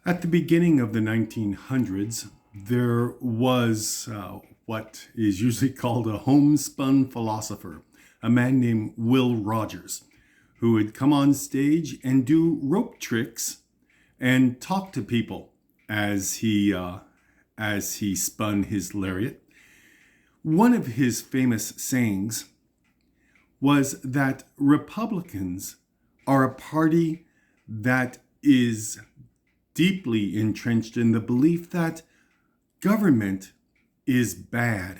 At the beginning of the 1900s, there was what is usually called a homespun philosopher, a man named Will Rogers, who would come on stage and do rope tricks and talk to people as he spun his lariat. One of his famous sayings was that Republicans are a party that is deeply entrenched in the belief that government is bad.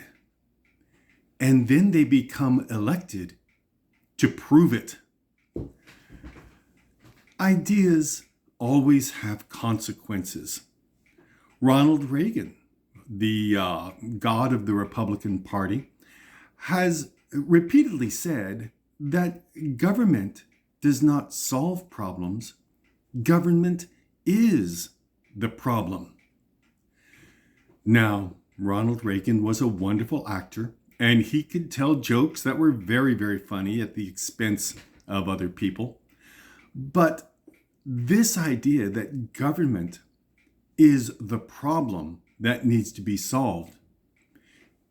And then they become elected to prove it. Ideas always have consequences. Ronald Reagan, the god of the Republican Party, has repeatedly said that government does not solve problems. Government is the problem. Now, Ronald Reagan was a wonderful actor, and he could tell jokes that were very, very funny at the expense of other people. But this idea that government is the problem that needs to be solved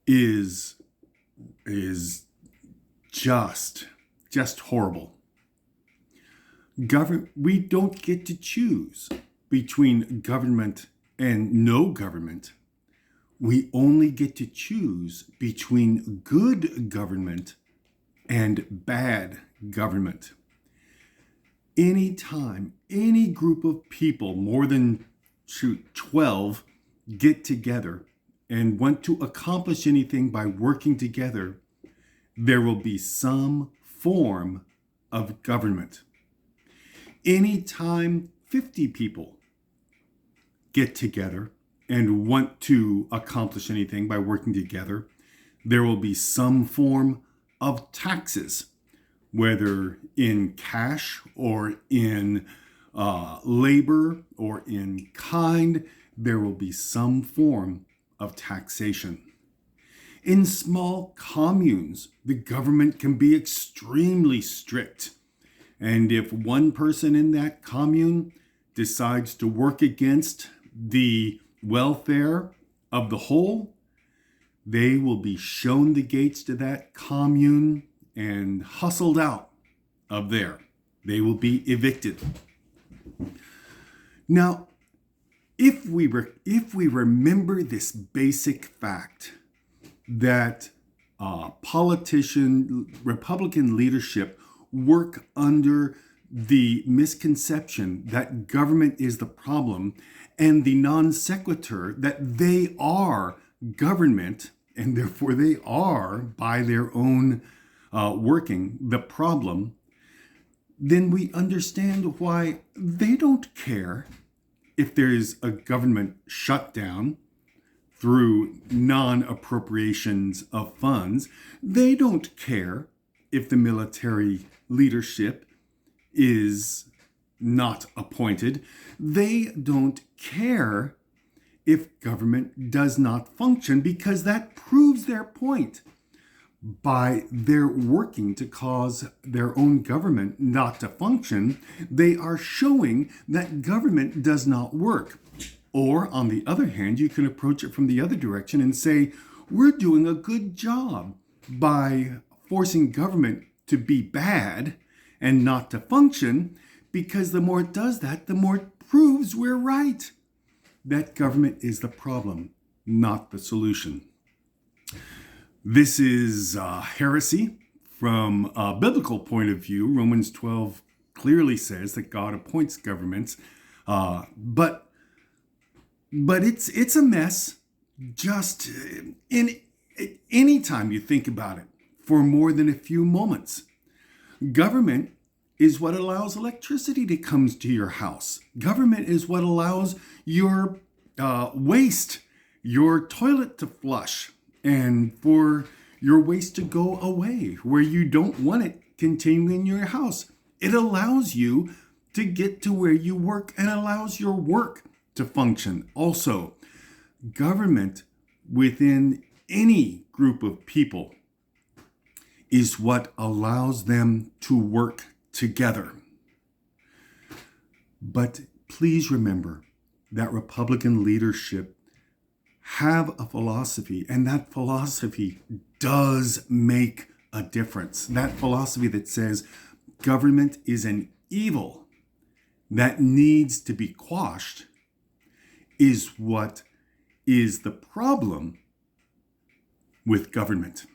is just horrible. We don't get to choose between government and no government. We only get to choose between good government and bad government. Anytime any group of people, more than 12, get together and want to accomplish anything by working together, there will be some form of government. Anytime 50 people get together and want to accomplish anything by working together, there will be some form of taxes, whether in cash or in labor or in kind. There will be some form of taxation. In small communes, the government can be extremely strict. And if one person in that commune decides to work against the welfare of the whole, they will be shown the gates to that commune and hustled out of there. They will be evicted. Now, if we remember this basic fact that Republican leadership work under the misconception that government is the problem and the non sequitur that they are government and therefore they are, by their own working, the problem, then we understand why they don't care if there's a government shutdown through non-appropriations of funds. They don't care if the military leadership is not appointed. They don't care if government does not function, because that proves their point. By their working to cause their own government not to function, they are showing that government does not work. Or, on the other hand, you can approach it from the other direction and say, we're doing a good job by forcing government to be bad and not to function, because the more it does that, the more it proves we're right. That government is the problem, not the solution. This is heresy from a biblical point of view. Romans 12 clearly says that God appoints governments, but it's a mess. Just in any time you think about it for more than a few moments. Government is what allows electricity to come to your house. Government is what allows your waste, your toilet to flush, and for your waste to go away where you don't want it continuing in your house. It allows you to get to where you work and allows your work to function. Also, government within any group of people is what allows them to work together. But please remember, that Republican leadership have a philosophy, and that philosophy does make a difference. That philosophy that says government is an evil that needs to be quashed is what is the problem with government.